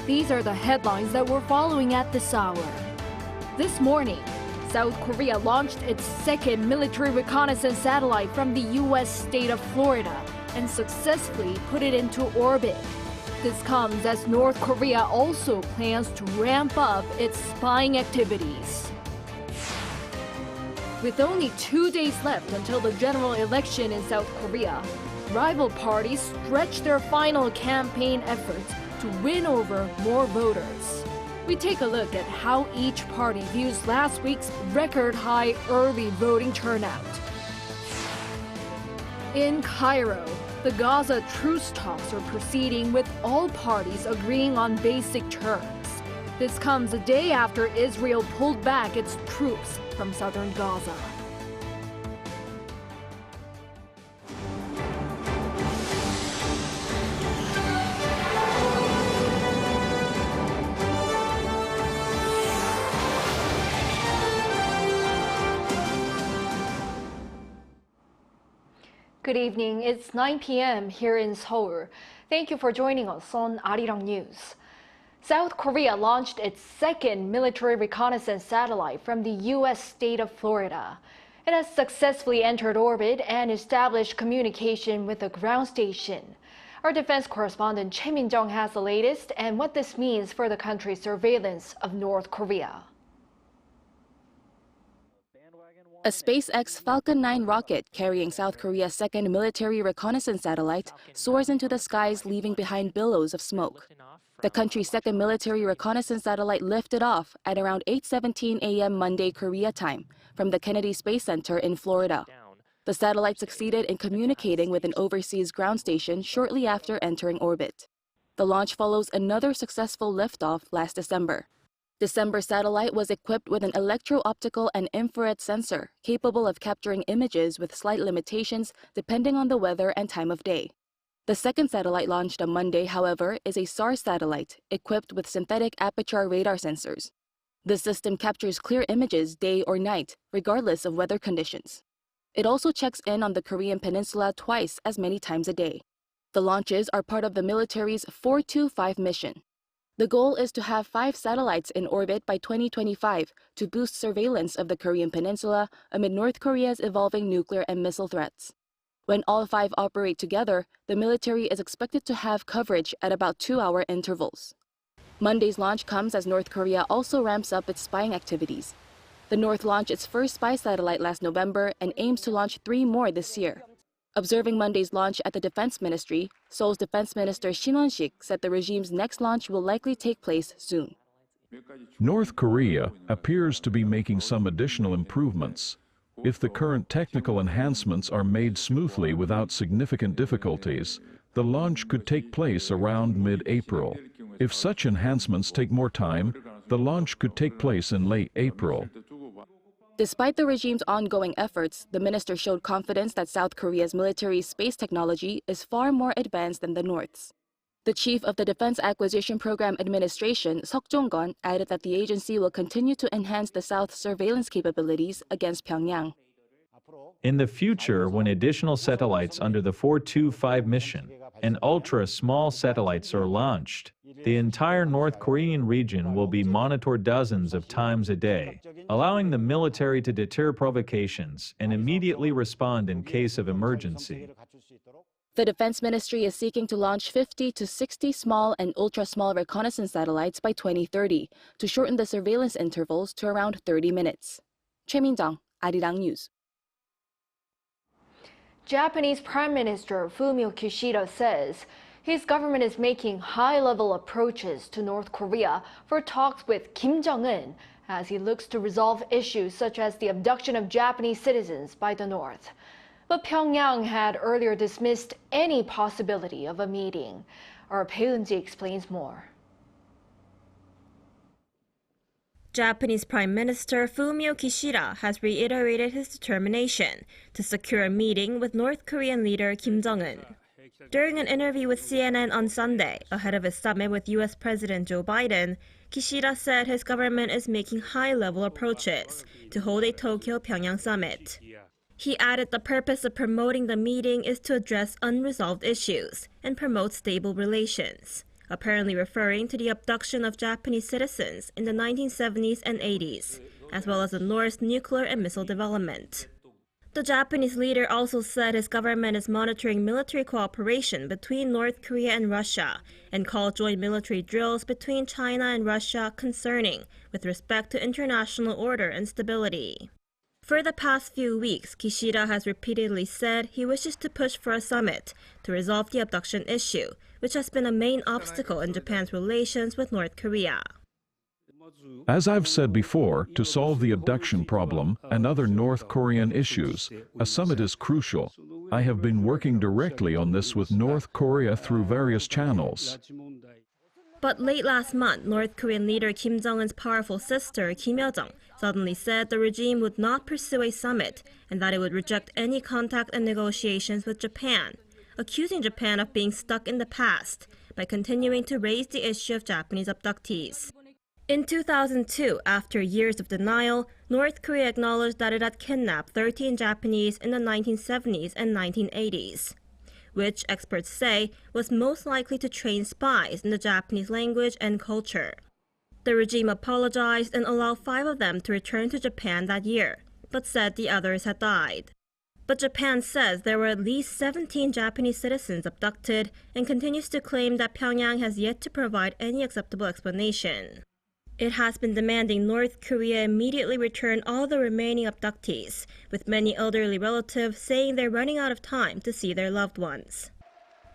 These are the headlines that we're following at this hour. This morning, South Korea launched its second military reconnaissance satellite from the U.S. state of Florida and successfully put it into orbit. This comes as North Korea also plans to ramp up its spying activities. With only 2 days left until the general election in South Korea, rival parties stretch their final campaign efforts to win over more voters. We take a look at how each party views last week's record-high early voting turnout. In Cairo, the Gaza truce talks are proceeding with all parties agreeing on basic terms. This comes a day after Israel pulled back its troops from southern Gaza. Good evening. It's 9 p.m. here in Seoul. Thank you for joining us on Arirang News. South Korea launched its second military reconnaissance satellite from the U.S. state of Florida. It has successfully entered orbit and established communication with the ground station. Our defense correspondent Choi Min-jung has the latest and what this means for the country's surveillance of North Korea. A SpaceX Falcon 9 rocket carrying South Korea's second military reconnaissance satellite soars into the skies, leaving behind billows of smoke. The country's second military reconnaissance satellite lifted off at around 8:17 a.m. Monday Korea time from the Kennedy Space Center in Florida. The satellite succeeded in communicating with an overseas ground station shortly after entering orbit. The launch follows another successful liftoff last December. December's satellite was equipped with an electro-optical and infrared sensor capable of capturing images with slight limitations depending on the weather and time of day. The second satellite launched on Monday, however, is a SAR satellite equipped with synthetic aperture radar sensors. The system captures clear images day or night, regardless of weather conditions. It also checks in on the Korean peninsula twice as many times a day. The launches are part of the military's 425 mission. The goal is to have 5 satellites in orbit by 2025 to boost surveillance of the Korean peninsula amid North Korea's evolving nuclear and missile threats. When all 5 operate together, the military is expected to have coverage at about 2-hour intervals. Monday's launch comes as North Korea also ramps up its spying activities. The North launched its first spy satellite last November and aims to launch 3 more this year. Observing Monday's launch at the Defense Ministry, Seoul's Defense Minister Shin Won-sik said the regime's next launch will likely take place soon. North Korea appears to be making some additional improvements. If the current technical enhancements are made smoothly without significant difficulties, the launch could take place around mid-April. If such enhancements take more time, the launch could take place in late April. Despite the regime's ongoing efforts, the minister showed confidence that South Korea's military space technology is far more advanced than the North's. The chief of the Defense Acquisition Program Administration, Seok Jong-gon, added that the agency will continue to enhance the South's surveillance capabilities against Pyongyang. In the future, when additional satellites under the 425 mission and ultra-small satellites are launched, the entire North Korean region will be monitored dozens of times a day, allowing the military to deter provocations and immediately respond in case of emergency. The Defense Ministry is seeking to launch 50 to 60 small and ultra-small reconnaissance satellites by 2030 to shorten the surveillance intervals to around 30 minutes. Choi Min-jung, Arirang News. Japanese Prime Minister Fumio Kishida says his government is making high-level approaches to North Korea for talks with Kim Jong-un as he looks to resolve issues such as the abduction of Japanese citizens by the North. But Pyongyang had earlier dismissed any possibility of a meeting. Our Bae Eun-ji explains more. Japanese Prime Minister Fumio Kishida has reiterated his determination to secure a meeting with North Korean leader Kim Jong-un. During an interview with CNN on Sunday, ahead of his summit with U.S. President Joe Biden, Kishida said his government is making high-level approaches to hold a Tokyo-Pyongyang summit. He added the purpose of promoting the meeting is to address unresolved issues and promote stable relations. apparently referring to the abduction of Japanese citizens in the 1970s and 80s, as well as the North's nuclear and missile development. The Japanese leader also said his government is monitoring military cooperation between North Korea and Russia and called joint military drills between China and Russia concerning with respect to international order and stability. For the past few weeks, Kishida has repeatedly said he wishes to push for a summit to resolve the abduction issue, which has been a main obstacle in Japan's relations with North Korea. As I've said before, to solve the abduction problem and other North Korean issues, a summit is crucial. I have been working directly on this with North Korea through various channels. But late last month, North Korean leader Kim Jong-un's powerful sister, Kim Yo-jong, suddenly said the regime would not pursue a summit and that it would reject any contact and negotiations with Japan, accusing Japan of being stuck in the past by continuing to raise the issue of Japanese abductees. In 2002, after years of denial, North Korea acknowledged that it had kidnapped 13 Japanese in the 1970s and 1980s, which experts say was most likely to train spies in the Japanese language and culture. The regime apologized and allowed 5 of them to return to Japan that year, but said the others had died. But Japan says there were at least 17 Japanese citizens abducted and continues to claim that Pyongyang has yet to provide any acceptable explanation. It has been demanding North Korea immediately return all the remaining abductees, with many elderly relatives saying they're running out of time to see their loved ones.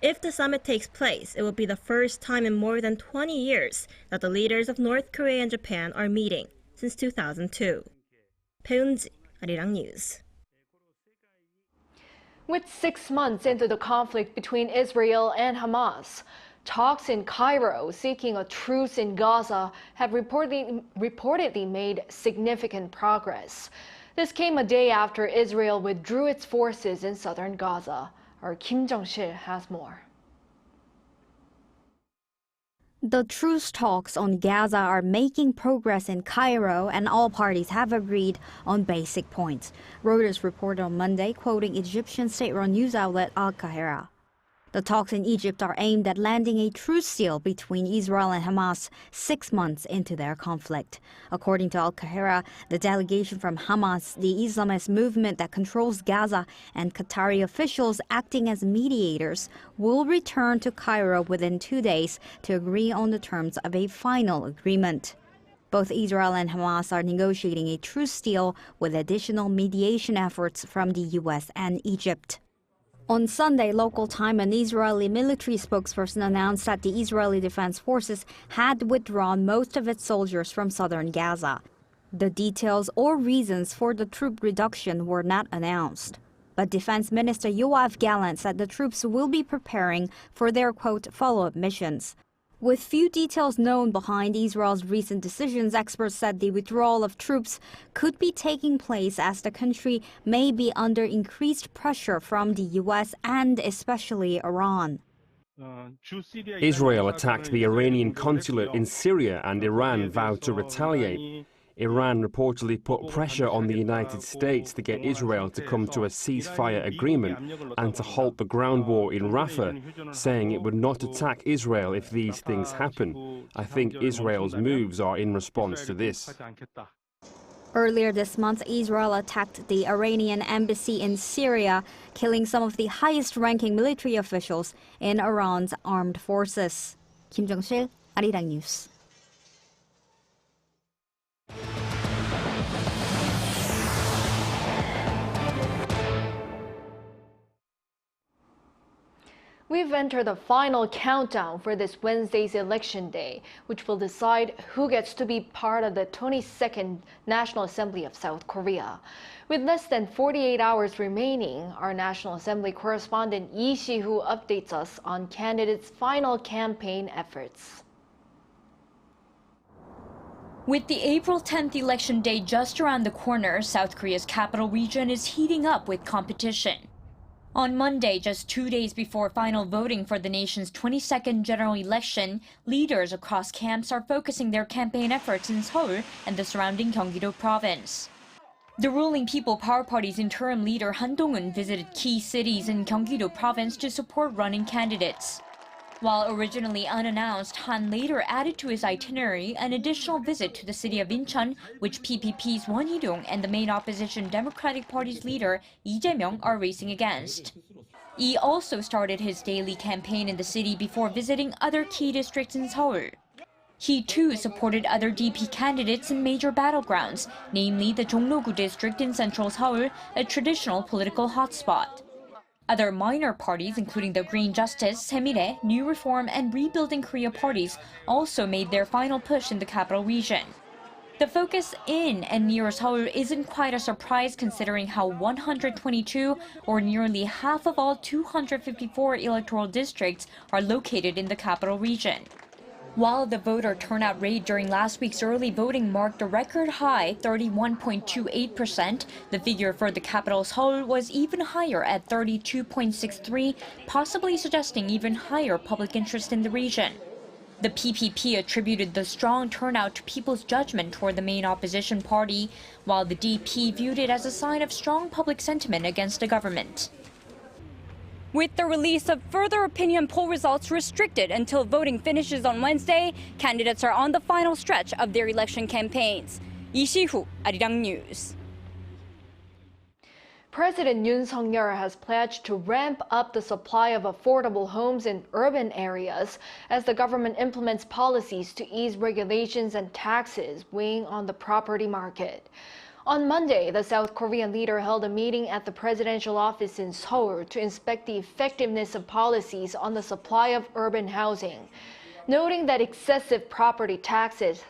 If the summit takes place, it will be the first time in more than 20 years that the leaders of North Korea and Japan are meeting, since 2002. 배은지, 아리랑 뉴스. With 6 months into the conflict between Israel and Hamas, talks in Cairo seeking a truce in Gaza have reportedly made significant progress. This came a day after Israel withdrew its forces in southern Gaza. Our Kim Jong-sil has more. The truce talks on Gaza are making progress in Cairo, and all parties have agreed on basic points. Reuters reported on Monday, quoting Egyptian state-run news outlet Al-Qahera. The talks in Egypt are aimed at landing a truce deal between Israel and Hamas 6 months into their conflict. According to Al-Qahera, the delegation from Hamas, the Islamist movement that controls Gaza, and Qatari officials acting as mediators will return to Cairo within 2 days to agree on the terms of a final agreement. Both Israel and Hamas are negotiating a truce deal with additional mediation efforts from the U.S. and Egypt. On Sunday, local time, an Israeli military spokesperson announced that the Israeli Defense Forces had withdrawn most of its soldiers from southern Gaza. The details or reasons for the troop reduction were not announced. But Defense Minister Yoav Gallant said the troops will be preparing for their, quote, follow-up missions. With few details known behind Israel's recent decisions, experts said the withdrawal of troops could be taking place as the country may be under increased pressure from the U.S. and especially Iran. Israel attacked the Iranian consulate in Syria and Iran vowed to retaliate. Iran reportedly put pressure on the United States to get Israel to come to a ceasefire agreement and to halt the ground war in Rafah, saying it would not attack Israel if these things happen. I think Israel's moves are in response to this. Earlier this month, Israel attacked the Iranian embassy in Syria, killing some of the highest-ranking military officials in Iran's armed forces. Kim Jong-sil, Arirang News. We've entered the final countdown for this Wednesday's election day, which will decide who gets to be part of the 22nd National Assembly of South Korea. With less than 48 hours remaining, our National Assembly correspondent Lee Si-hoo updates us on candidates' final campaign efforts. With the April 10th election day just around the corner, South Korea's capital region is heating up with competition. On Monday, just 2 days before final voting for the nation's 22nd general election, leaders across camps are focusing their campaign efforts in Seoul and the surrounding Gyeonggi-do province. The ruling People Power Party's interim leader Han Dong-un visited key cities in Gyeonggi-do province to support running candidates. While originally unannounced, Han later added to his itinerary an additional visit to the city of Incheon, which PPP's Won Hee-ryong and the main opposition Democratic Party's leader Lee Jae-myung are racing against. Lee also started his daily campaign in the city before visiting other key districts in Seoul. He too supported other DP candidates in major battlegrounds, namely the Jongno-gu district in central Seoul, a traditional political hotspot. Other minor parties, including the Green Justice, Saemire, New Reform, and Rebuilding Korea parties, also made their final push in the capital region. The focus in and near Seoul isn't quite a surprise considering how 122, or nearly half of all 254 electoral districts, are located in the capital region. While the voter turnout rate during last week's early voting marked a record high 31.28%, the figure for the capital Seoul was even higher at 32.63%, possibly suggesting even higher public interest in the region. The PPP attributed the strong turnout to people's judgment toward the main opposition party, while the DP viewed it as a sign of strong public sentiment against the government. With the release of further opinion poll results restricted until voting finishes on Wednesday, candidates are on the final stretch of their election campaigns. Lee Si-hu, Arirang News. President Yoon has pledged to ramp up the supply of affordable homes in urban areas as the government implements policies to ease regulations and taxes weighing on the property market. On Monday, the South Korean leader held a meeting at the presidential office in Seoul to inspect the effectiveness of policies on the supply of urban housing. Noting that excessive property taxes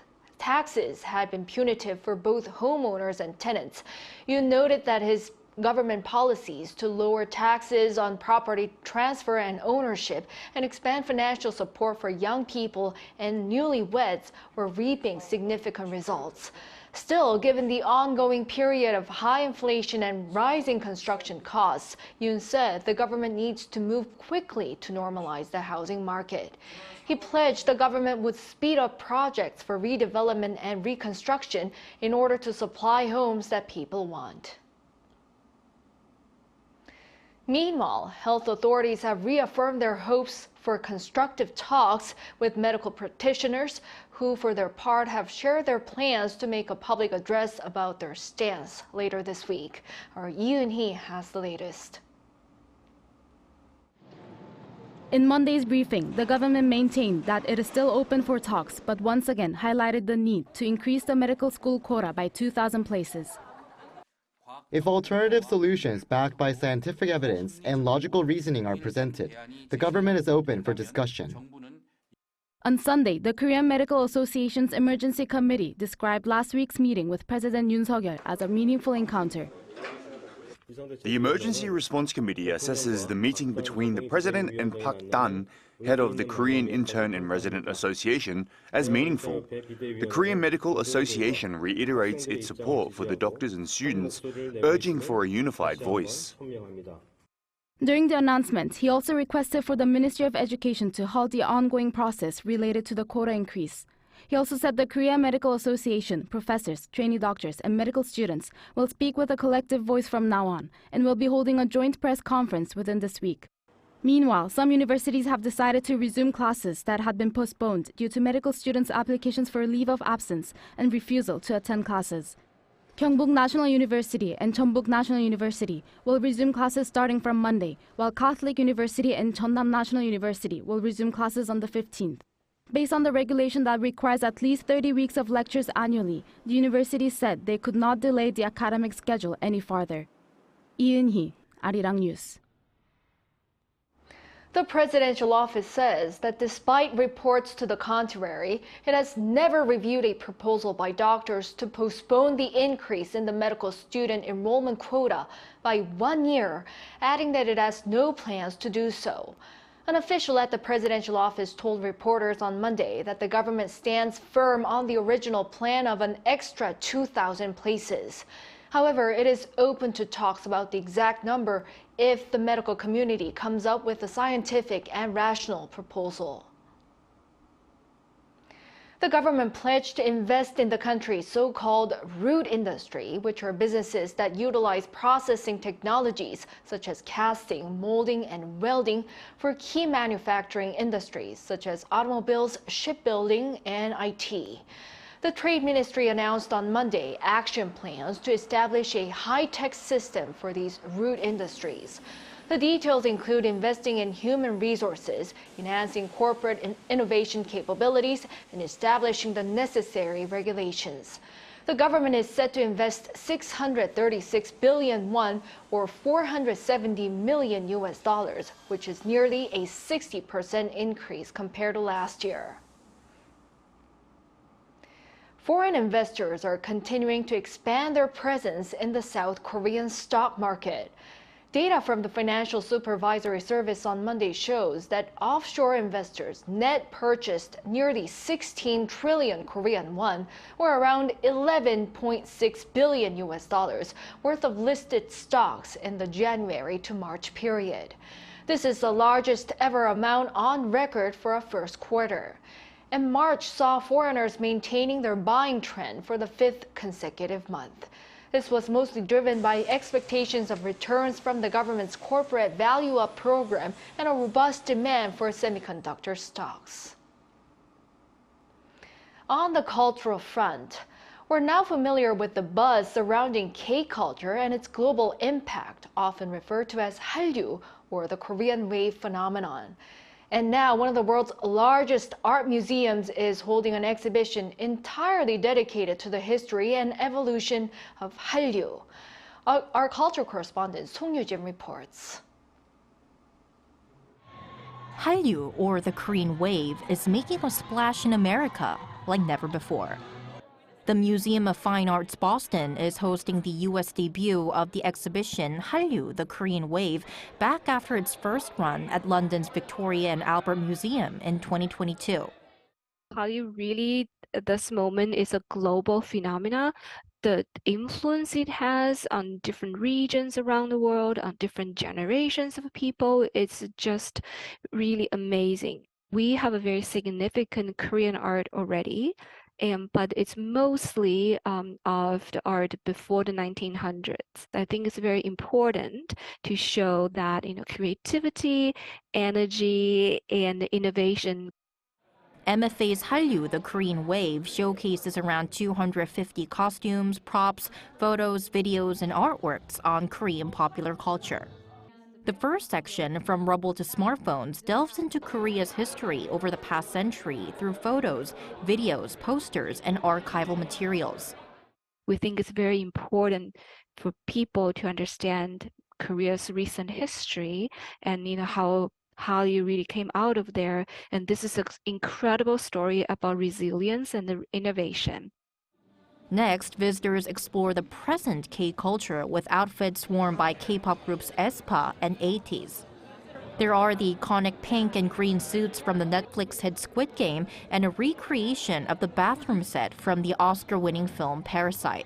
had been punitive for both homeowners and tenants, Yoon noted that his government policies to lower taxes on property transfer and ownership and expand financial support for young people and newlyweds were reaping significant results. Still, given the ongoing period of high inflation and rising construction costs, Yoon said the government needs to move quickly to normalize the housing market. He pledged the government would speed up projects for redevelopment and reconstruction in order to supply homes that people want. Meanwhile, health authorities have reaffirmed their hopes for constructive talks with medical practitioners who, for their part, have shared their plans to make a public address about their stance later this week. Our Lee Eun-hee has the latest. In Monday's briefing, the government maintained that it is still open for talks, but once again highlighted the need to increase the medical school quota by 2,000 places. If alternative solutions backed by scientific evidence and logical reasoning are presented, the government is open for discussion. On Sunday, the Korean Medical Association's Emergency Committee described last week's meeting with President Yoon as a meaningful encounter. The Emergency Response Committee assesses the meeting between the President and Park Dan, head of the Korean Intern and Resident Association, as meaningful. The Korean Medical Association reiterates its support for the doctors and students, urging for a unified voice. During the announcement, he also requested for the Ministry of Education to halt the ongoing process related to the quota increase. He also said the Korean Medical Association, professors, trainee doctors, and medical students will speak with a collective voice from now on and will be holding a joint press conference within this week. Meanwhile, some universities have decided to resume classes that had been postponed due to medical students' applications for leave of absence and refusal to attend classes. Gyeongbuk National University and Jeonbuk National University will resume classes starting from Monday, while Catholic University and Jeonnam National University will resume classes on the 15th. Based on the regulation that requires at least 30 weeks of lectures annually, the university said they could not delay the academic schedule any farther. Lee Eun-hee, Arirang News. The presidential office says that despite reports to the contrary, it has never reviewed a proposal by doctors to postpone the increase in the medical student enrollment quota by 1 year, adding that it has no plans to do so. An official at the presidential office told reporters on Monday that the government stands firm on the original plan of an extra 2,000 places. However, it is open to talks about the exact number if the medical community comes up with a scientific and rational proposal. The government pledged to invest in the country's so-called root industry, which are businesses that utilize processing technologies such as casting, molding, and welding for key manufacturing industries such as automobiles, shipbuilding, and IT. The Trade Ministry announced on Monday action plans to establish a high-tech system for these root industries. The details include investing in human resources, enhancing corporate and innovation capabilities, and establishing the necessary regulations. The government is set to invest 636 billion won, or $470 million, which is nearly a 60% increase compared to last year. Foreign investors are continuing to expand their presence in the South Korean stock market. Data from the Financial Supervisory Service on Monday shows that offshore investors net purchased nearly 16 trillion Korean won, or around $11.6 billion worth of listed stocks in the January to March period. This is the largest ever amount on record for a first quarter. And March saw foreigners maintaining their buying trend for the fifth consecutive month. This was mostly driven by expectations of returns from the government's corporate value-up program and a robust demand for semiconductor stocks. On the cultural front, we're now familiar with the buzz surrounding K-culture and its global impact, often referred to as Hallyu, or the Korean wave phenomenon. And now, one of the world's largest art museums is holding an exhibition entirely dedicated to the history and evolution of Hallyu. Our culture correspondent Song Yoo-jin reports. Hallyu, or the Korean wave, is making a splash in America like never before. The Museum of Fine Arts Boston is hosting the U.S. debut of the exhibition Hallyu, the Korean Wave, back after its first run at London's Victoria and Albert Museum in 2022. Hallyu really, this moment, is a global phenomena. The influence it has on different regions around the world, on different generations of people, it's just really amazing. We have a very significant Korean art already. But it's mostly of the art before the 1900s. I think it's very important to show that, creativity, energy, and innovation. MFA's Hallyu, the Korean Wave, showcases around 250 costumes, props, photos, videos, and artworks on Korean popular culture. The first section, From Rubble to Smartphones, delves into Korea's history over the past century through photos, videos, posters, and archival materials. We think it's very important for people to understand Korea's recent history and how you really came out of there. And this is an incredible story about resilience and innovation. Next, visitors explore the present K-culture with outfits worn by K-pop groups aespa and 80s. There are the iconic pink and green suits from the Netflix hit Squid Game and a recreation of the bathroom set from the Oscar-winning film Parasite.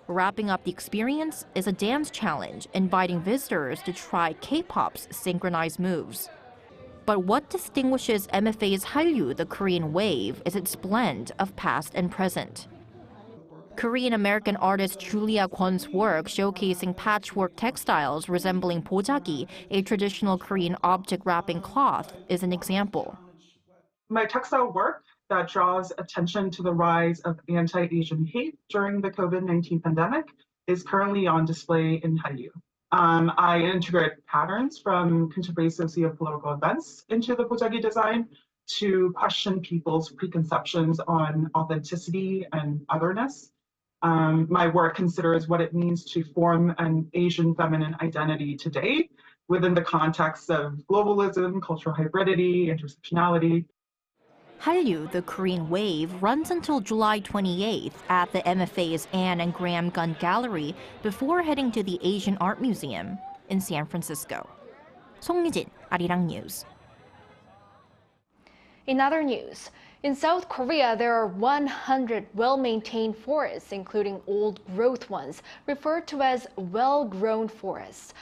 Wrapping up the experience is a dance challenge, inviting visitors to try K-pop's synchronized moves. But what distinguishes MFA's Hallyu, the Korean Wave, is its blend of past and present. Korean-American artist Julia Kwon's work showcasing patchwork textiles resembling bojagi, a traditional Korean object wrapping cloth, is an example. My textile work that draws attention to the rise of anti-Asian hate during the COVID-19 pandemic is currently on display in Hallyu. I integrate patterns from contemporary socio-political events into the bojagi design to question people's preconceptions on authenticity and otherness. My work considers what it means to form an Asian feminine identity today within the context of globalism, cultural hybridity, intersectionality. Hallyu, the Korean Wave, runs until July 28th at the MFA's Anne and Graham Gunn Gallery before heading to the Asian Art Museum in San Francisco. Song Yoo-jin, Arirang News. In other news, in South Korea, there are 100 well-maintained forests, including old-growth ones, referred to as well-grown forests.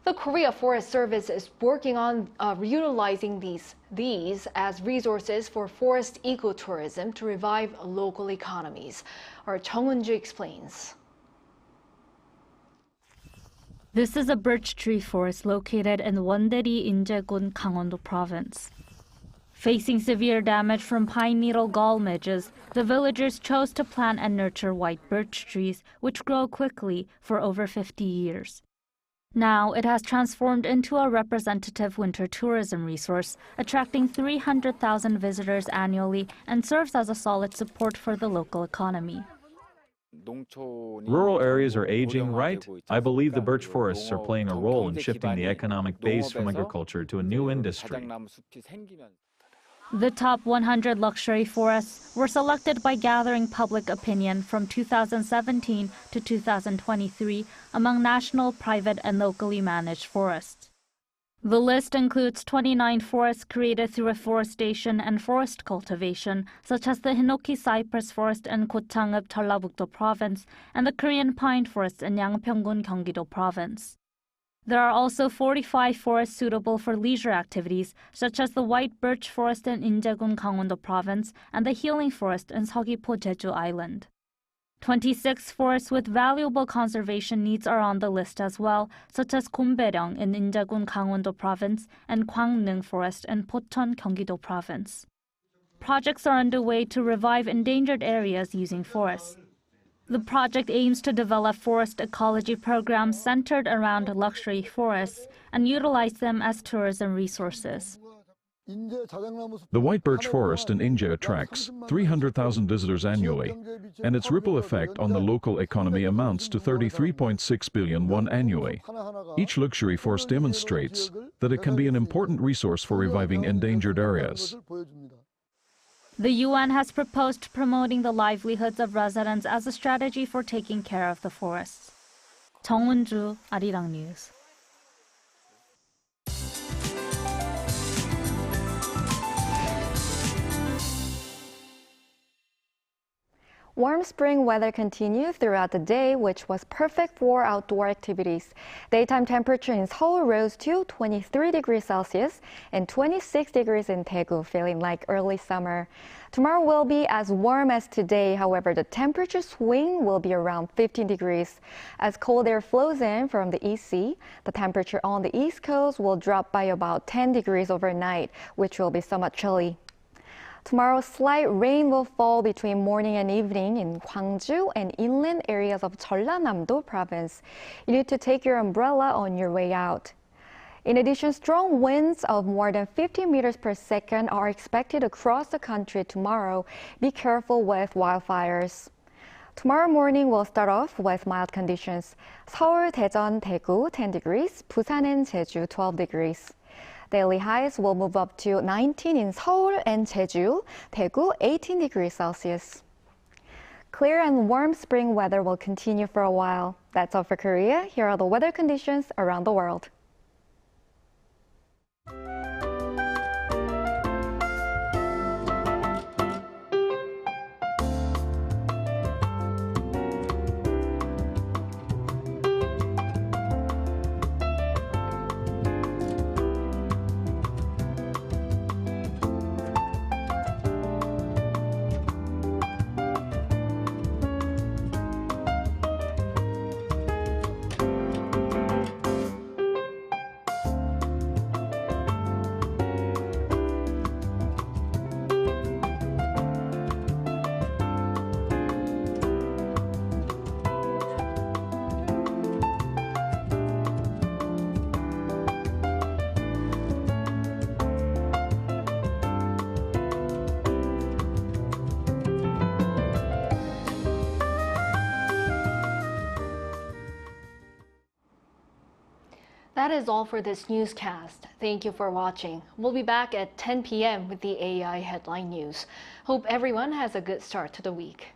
The Korea Forest Service is working on utilizing these as resources for forest ecotourism to revive local economies. Our Chung Eun-ju explains. This is a birch tree forest located in Wondaeri, Injegun, Gangwon-do Province. Facing severe damage from pine needle gall midges, the villagers chose to plant and nurture white birch trees, which grow quickly for over 50 years. Now it has transformed into a representative winter tourism resource, attracting 300,000 visitors annually and serves as a solid support for the local economy. Rural areas are aging, right? I believe the birch forests are playing a role in shifting the economic base from agriculture to a new industry. The top 100 luxury forests were selected by gathering public opinion from 2017 to 2023 among national, private, and locally managed forests. The list includes 29 forests created through afforestation and forest cultivation, such as the Hinoki cypress forest in Gochangub, Jeollabuk-do Province, and the Korean pine forests in Yangpyeong-gun, Gyeonggi-do Province. There are also 45 forests suitable for leisure activities, such as the white birch forest in Injegun, Gangwon-do Province, and the healing forest in Seogwipo, Jeju Island. 26 forests with valuable conservation needs are on the list as well, such as Gombaeryong in Injegun, Gangwon-do Province, and Gwangnung Forest in Pocheon, Gyeonggi-do Province. Projects are underway to revive endangered areas using forests. The project aims to develop forest ecology programs centered around luxury forests and utilize them as tourism resources. The white birch forest in Inje attracts 300,000 visitors annually, and its ripple effect on the local economy amounts to 33.6 billion won annually. Each luxury forest demonstrates that it can be an important resource for reviving endangered areas. The UN has proposed promoting the livelihoods of residents as a strategy for taking care of the forests. Chung Eun-ju, Arirang News. Warm spring weather continued throughout the day, which was perfect for outdoor activities. Daytime temperature in Seoul rose to 23 degrees Celsius and 26 degrees in Daegu, feeling like early summer. Tomorrow will be as warm as today. However, the temperature swing will be around 15 degrees. As cold air flows in from the East Sea, the temperature on the East Coast will drop by about 10 degrees overnight, which will be somewhat chilly. Tomorrow, slight rain will fall between morning and evening in Gwangju and inland areas of Jeollanam-do Province. You need to take your umbrella on your way out. In addition, strong winds of more than 50 meters per second are expected across the country tomorrow. Be careful with wildfires. Tomorrow morning will start off with mild conditions. Seoul, Daejeon, Daegu 10 degrees, Busan and Jeju 12 degrees. Daily highs will move up to 19 in Seoul and Jeju, Daegu 18 degrees Celsius. Clear and warm spring weather will continue for a while. That's all for Korea. Here are the weather conditions around the world. That is all for this newscast. Thank you for watching. We'll be back at 10 p.m. with the AI headline news. Hope everyone has a good start to the week.